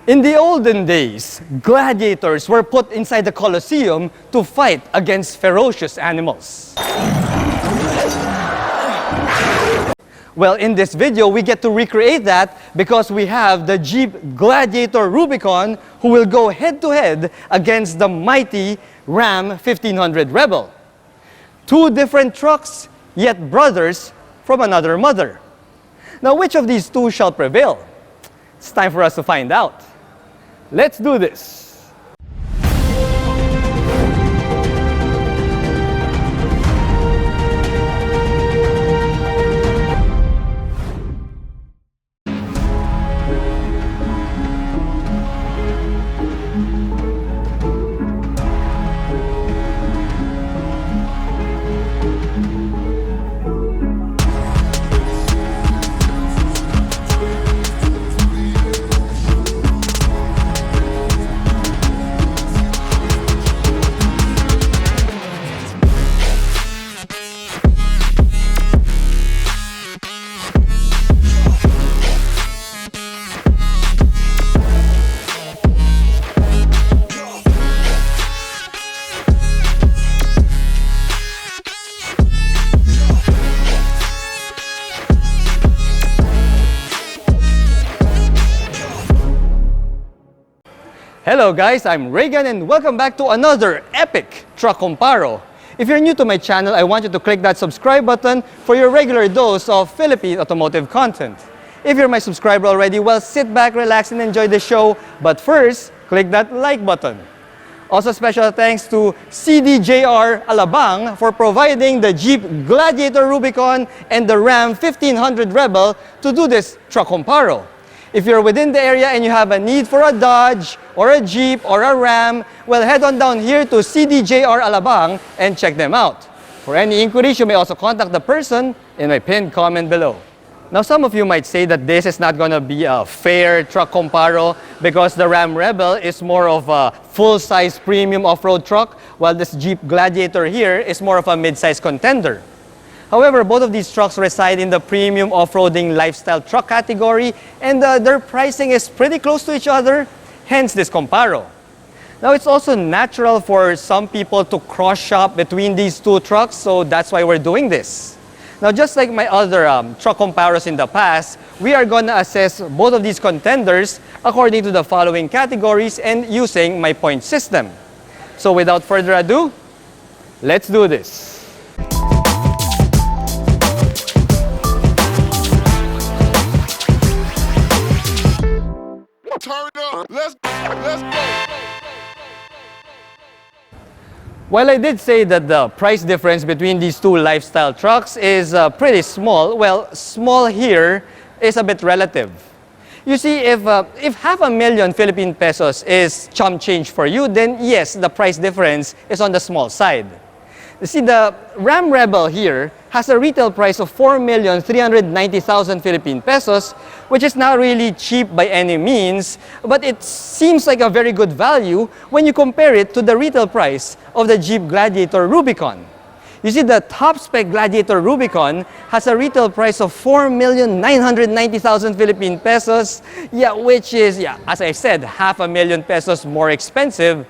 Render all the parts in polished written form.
In the olden days, gladiators were put inside the Colosseum to fight against ferocious animals. Well, in this video, we get to recreate that because we have the Jeep Gladiator Rubicon who will go head-to-head against the mighty Ram 1500 Rebel. Two different trucks, yet brothers from another mother. Now, which of these two shall prevail? It's time for us to find out. Let's do this. Hello guys, I'm Reagan and welcome back to another epic truck comparo. If you're new to my channel, I want you to click that subscribe button for your regular dose of Philippine automotive content. If you're my subscriber already, well, sit back, relax, and enjoy the show. But first, click that like button. Also, special thanks to CDJR Alabang for providing the Jeep Gladiator Rubicon and the Ram 1500 Rebel to do this truck comparo. If you're within the area and you have a need for a Dodge or a Jeep or a Ram, well, head on down here to CDJR Alabang and check them out. For any inquiries, you may also contact the person in my pinned comment below. Now, some of you might say that this is not going to be a fair truck comparo because the Ram Rebel is more of a full-size premium off-road truck, while this Jeep Gladiator here is more of a mid-size contender. However, both of these trucks reside in the premium off-roading lifestyle truck category and their pricing is pretty close to each other, hence this comparo. Now, it's also natural for some people to cross-shop between these two trucks, so that's why we're doing this. Now, just like my other truck comparos in the past, we are going to assess both of these contenders according to the following categories and using my point system. So without further ado, let's do this. Turn up. Let's go. While I did say that the price difference between these two lifestyle trucks is pretty small, well, small here is a bit relative. You see, if 500,000 Philippine pesos is chump change for you, then yes, the price difference is on the small side. You see, the Ram Rebel here has a retail price of 4,390,000 Philippine pesos, which is not really cheap by any means, but it seems like a very good value when you compare it to the retail price of the Jeep Gladiator Rubicon. You see, the top-spec Gladiator Rubicon has a retail price of 4,990,000 Philippine pesos, which is, as I said, 500,000 pesos more expensive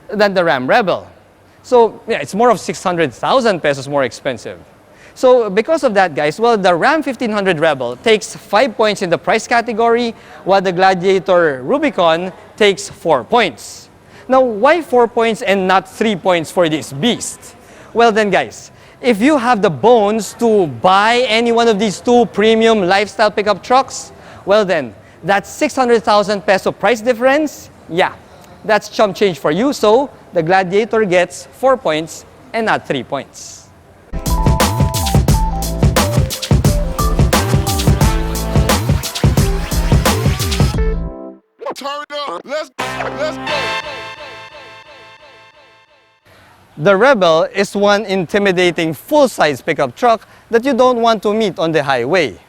than the Ram Rebel. So, it's more of 600,000 pesos more expensive. So, because of that, guys, well, the Ram 1500 Rebel takes 5 points in the price category, while the Gladiator Rubicon takes 4 points. Now, why 4 points and not 3 points for this beast? Well then, guys, if you have the bones to buy any one of these two premium lifestyle pickup trucks, well then, that 600,000 peso price difference, that's chump change for you, so the Gladiator gets 4 points and not 3 points. Turn up. Let's go. The Rebel is one intimidating full-size pickup truck that you don't want to meet on the highway.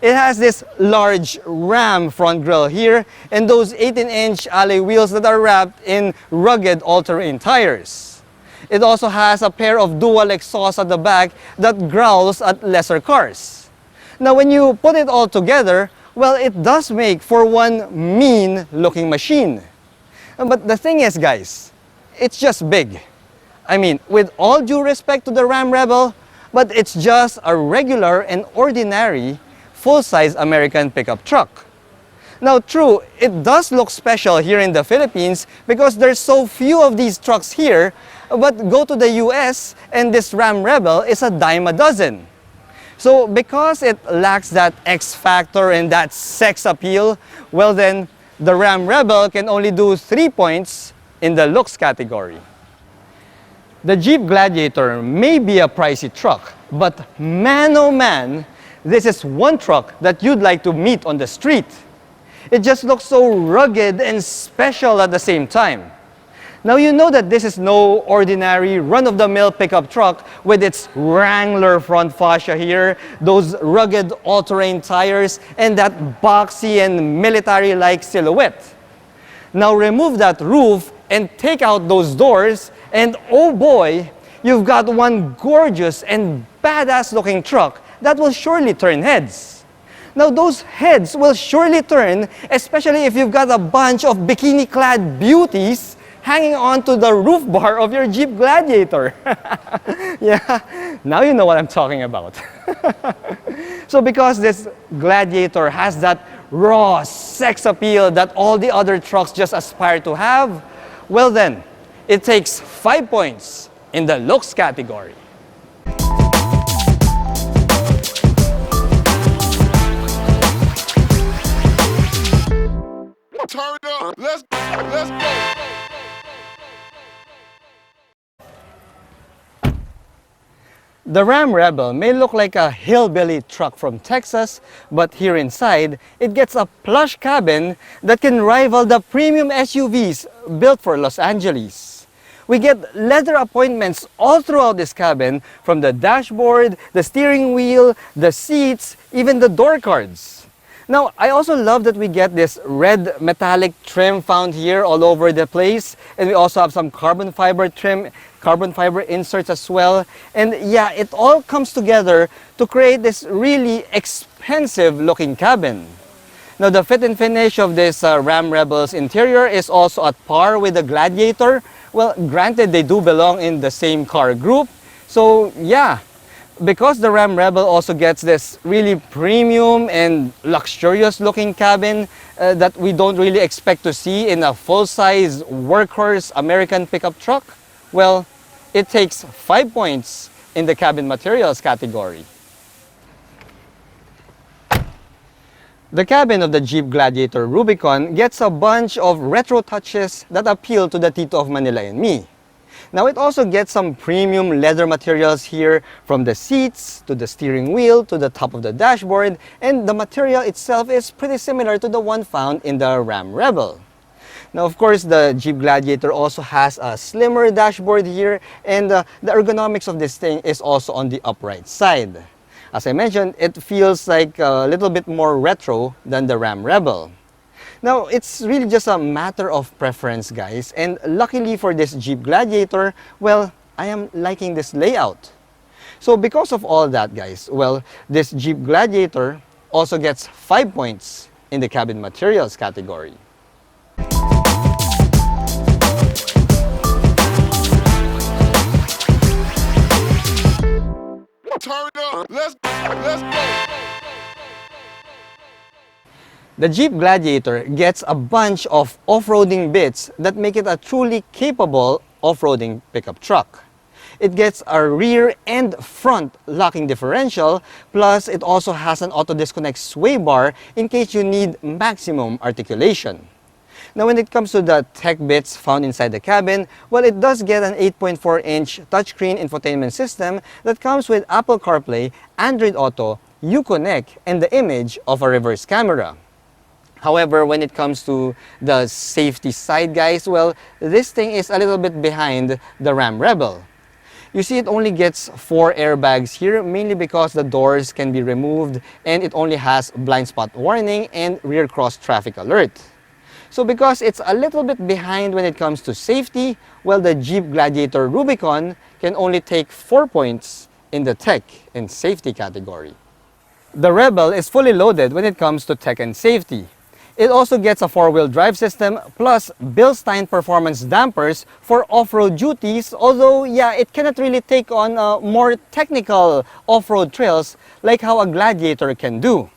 It has this large Ram front grille here and those 18-inch alloy wheels that are wrapped in rugged all-terrain tires. It also has a pair of dual exhausts at the back that growls at lesser cars. Now when you put it all together, Well, it does make for one mean-looking machine. But the thing is, guys, it's just big. I mean, with all due respect to the Ram Rebel, but it's just a regular and ordinary full-size American pickup truck. Now, true, it does look special here in the Philippines because there's so few of these trucks here, but go to the US and this Ram Rebel is a dime a dozen. So because it lacks that X factor and that sex appeal, well then, the Ram Rebel can only do 3 points in the looks category. The Jeep Gladiator may be a pricey truck, but man oh man, this is one truck that you'd like to meet on the street. It just looks so rugged and special at the same time. Now you know that this is no ordinary run-of-the-mill pickup truck with its Wrangler front fascia here, those rugged all-terrain tires, and that boxy and military-like silhouette. Now remove that roof and take out those doors, and oh boy, you've got one gorgeous and badass-looking truck that will surely turn heads. Now those heads will surely turn, especially if you've got a bunch of bikini-clad beauties hanging onto the roof bar of your Jeep Gladiator. Yeah, now you know what I'm talking about. So because this Gladiator has that raw sex appeal that all the other trucks just aspire to have, well then, it takes 5 points in the looks category. Turn up. Let's go. The Ram Rebel may look like a hillbilly truck from Texas, but here inside, it gets a plush cabin that can rival the premium SUVs built for Los Angeles. We get leather appointments all throughout this cabin, from the dashboard, the steering wheel, the seats, even the door cards. Now, I also love that we get this red metallic trim found here all over the place, and we also have some carbon fiber trim, carbon fiber inserts as well. And yeah, it all comes together to create this really expensive looking cabin. Now, the fit and finish of this Ram Rebel's interior is also at par with the Gladiator. Well, granted, they do belong in the same car group. So yeah, because the Ram Rebel also gets this really premium and luxurious looking cabin that we don't really expect to see in a full-size workhorse American pickup truck, well, it takes 5 points in the cabin materials category. The cabin of the Jeep Gladiator Rubicon gets a bunch of retro touches that appeal to the Tito of Manila and me. Now it also gets some premium leather materials here, from the seats to the steering wheel to the top of the dashboard, and the material itself is pretty similar to the one found in the Ram Rebel. Now of course the Jeep Gladiator also has a slimmer dashboard here, and the ergonomics of this thing is also on the upright side. As I mentioned, it feels like a little bit more retro than the Ram Rebel. Now, it's really just a matter of preference, guys, and luckily for this Jeep Gladiator, well, I am liking this layout. So because of all that, guys, well, this Jeep Gladiator also gets 5 points in the cabin materials category. Turn up. Let's go. The Jeep Gladiator gets a bunch of off-roading bits that make it a truly capable off-roading pickup truck. It gets a rear and front locking differential, plus it also has an auto-disconnect sway bar in case you need maximum articulation. Now when it comes to the tech bits found inside the cabin, well, it does get an 8.4-inch touchscreen infotainment system that comes with Apple CarPlay, Android Auto, Uconnect, and the image of a reverse camera. However, when it comes to the safety side, guys, well, this thing is a little bit behind the Ram Rebel. You see, it only gets 4 airbags here, mainly because the doors can be removed and it only has blind spot warning and rear cross traffic alert. So because it's a little bit behind when it comes to safety, well, the Jeep Gladiator Rubicon can only take 4 points in the tech and safety category. The Rebel is fully loaded when it comes to tech and safety. It also gets a four-wheel drive system plus Bilstein performance dampers for off-road duties, although yeah, it cannot really take on more technical off-road trails like how a Gladiator can do.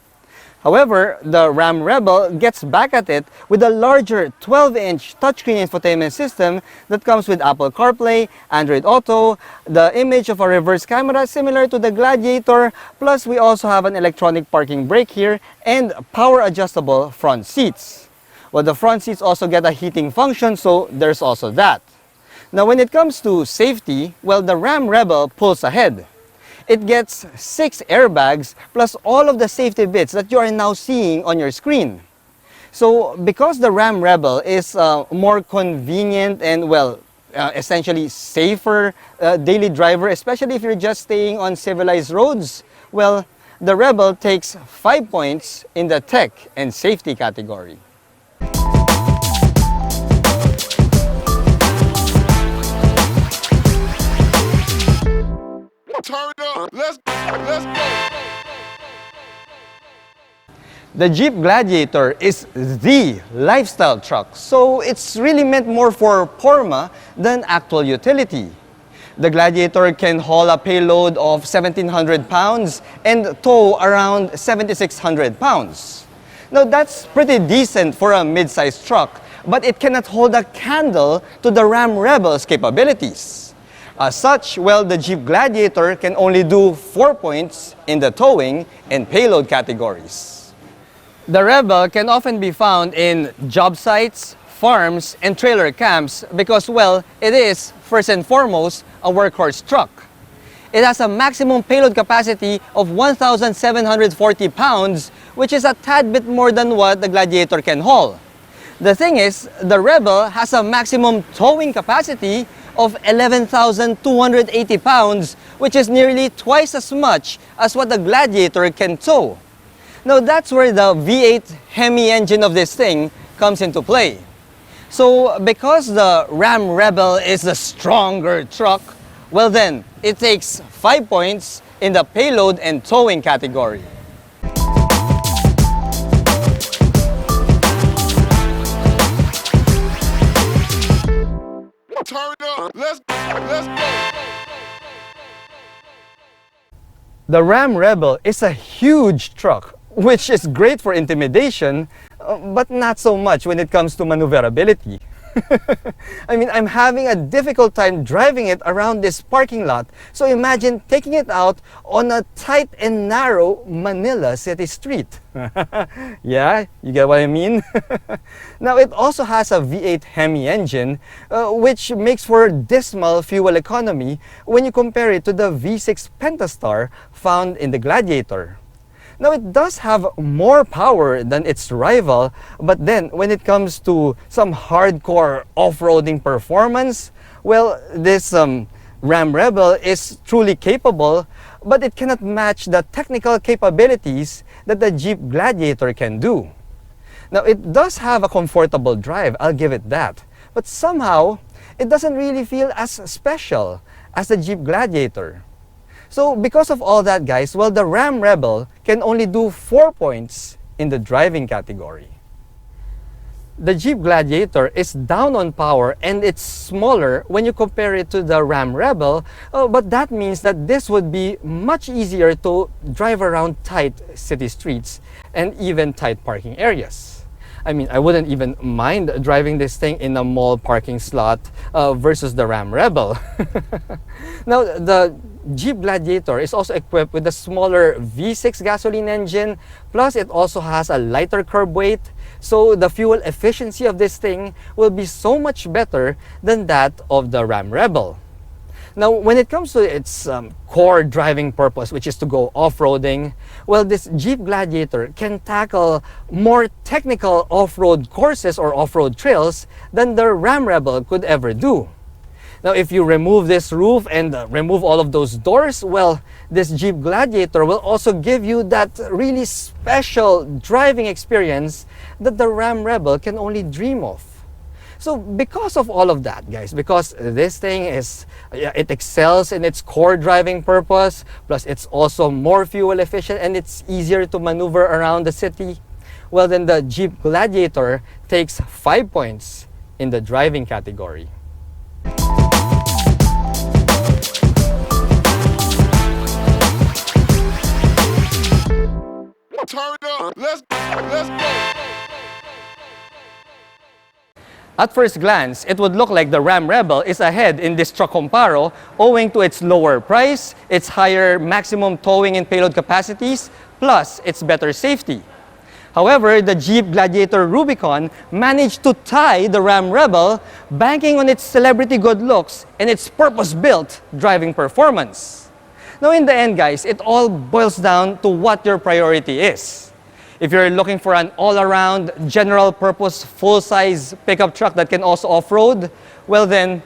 However, the Ram Rebel gets back at it with a larger 12-inch touchscreen infotainment system that comes with Apple CarPlay, Android Auto, the image of a reverse camera similar to the Gladiator, plus we also have an electronic parking brake here and power adjustable front seats. Well, the front seats also get a heating function, so there's also that. Now, when it comes to safety, well, the Ram Rebel pulls ahead. It gets 6 airbags plus all of the safety bits that you are now seeing on your screen. So because the Ram Rebel is more convenient and well, essentially safer daily driver, especially if you're just staying on civilized roads, well, the Rebel takes 5 points in the tech and safety category. Turn up. Let's go. The Jeep Gladiator is the lifestyle truck, so it's really meant more for Porma than actual utility. The Gladiator can haul a payload of 1,700 pounds and tow around 7,600 pounds. Now that's pretty decent for a mid-sized truck, but it cannot hold a candle to the Ram Rebel's capabilities. As such, well, the Jeep Gladiator can only do 4 points in the towing and payload categories. The Rebel can often be found in job sites, farms, and trailer camps because, well, it is, first and foremost, a workhorse truck. It has a maximum payload capacity of 1,740 pounds, which is a tad bit more than what the Gladiator can haul. The thing is, the Rebel has a maximum towing capacity of 11,280 pounds, which is nearly twice as much as what the Gladiator can tow. Now that's where the V8 Hemi engine of this thing comes into play. So because the Ram Rebel is the stronger truck, well then, it takes 5 points in the payload and towing category. Turn up. Let's go. The Ram Rebel is a huge truck, which is great for intimidation, but not so much when it comes to maneuverability. I mean, I'm having a difficult time driving it around this parking lot, so imagine taking it out on a tight and narrow Manila city street. Yeah, you get what I mean? Now, it also has a V8 Hemi engine, which makes for dismal fuel economy when you compare it to the V6 Pentastar found in the Gladiator. Now, it does have more power than its rival, but then when it comes to some hardcore off-roading performance, well, this Ram Rebel is truly capable, but it cannot match the technical capabilities that the Jeep Gladiator can do. Now, it does have a comfortable drive, I'll give it that, but somehow, it doesn't really feel as special as the Jeep Gladiator. So because of all that, guys, well, the Ram Rebel can only do 4 points in the driving category. The Jeep Gladiator is down on power and it's smaller when you compare it to the Ram Rebel, but that means that this would be much easier to drive around tight city streets and even tight parking areas. I mean, I wouldn't even mind driving this thing in a mall parking slot versus the Ram Rebel. Now, the Jeep Gladiator is also equipped with a smaller V6 gasoline engine, plus it also has a lighter curb weight, so the fuel efficiency of this thing will be so much better than that of the Ram Rebel. Now, when it comes to its core driving purpose, which is to go off-roading, well, this Jeep Gladiator can tackle more technical off-road courses or off-road trails than the Ram Rebel could ever do. Now, if you remove this roof and remove all of those doors, well, this Jeep Gladiator will also give you that really special driving experience that the Ram Rebel can only dream of. So because of all of that, guys, because this thing is, it excels in its core driving purpose, plus it's also more fuel efficient and it's easier to maneuver around the city, well then the Jeep Gladiator takes 5 points in the driving category. Turn up. Let's go. At first glance, it would look like the Ram Rebel is ahead in this truck Comparo owing to its lower price, its higher maximum towing and payload capacities, plus its better safety. However, the Jeep Gladiator Rubicon managed to tie the Ram Rebel, banking on its celebrity good looks and its purpose-built driving performance. Now, in the end, guys, it all boils down to what your priority is. If you're looking for an all-around, general-purpose, full-size pickup truck that can also off-road, well then,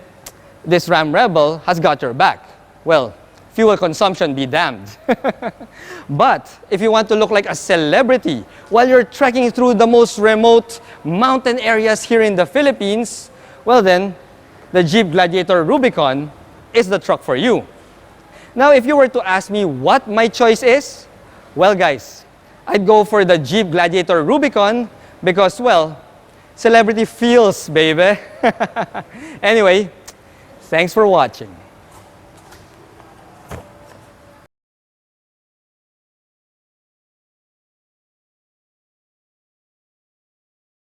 this Ram Rebel has got your back. Well, fuel consumption be damned. But if you want to look like a celebrity while you're trekking through the most remote mountain areas here in the Philippines, well then, the Jeep Gladiator Rubicon is the truck for you. Now, if you were to ask me what my choice is, well guys, I'd go for the Jeep Gladiator Rubicon because, well, celebrity feels, baby. Anyway, thanks for watching.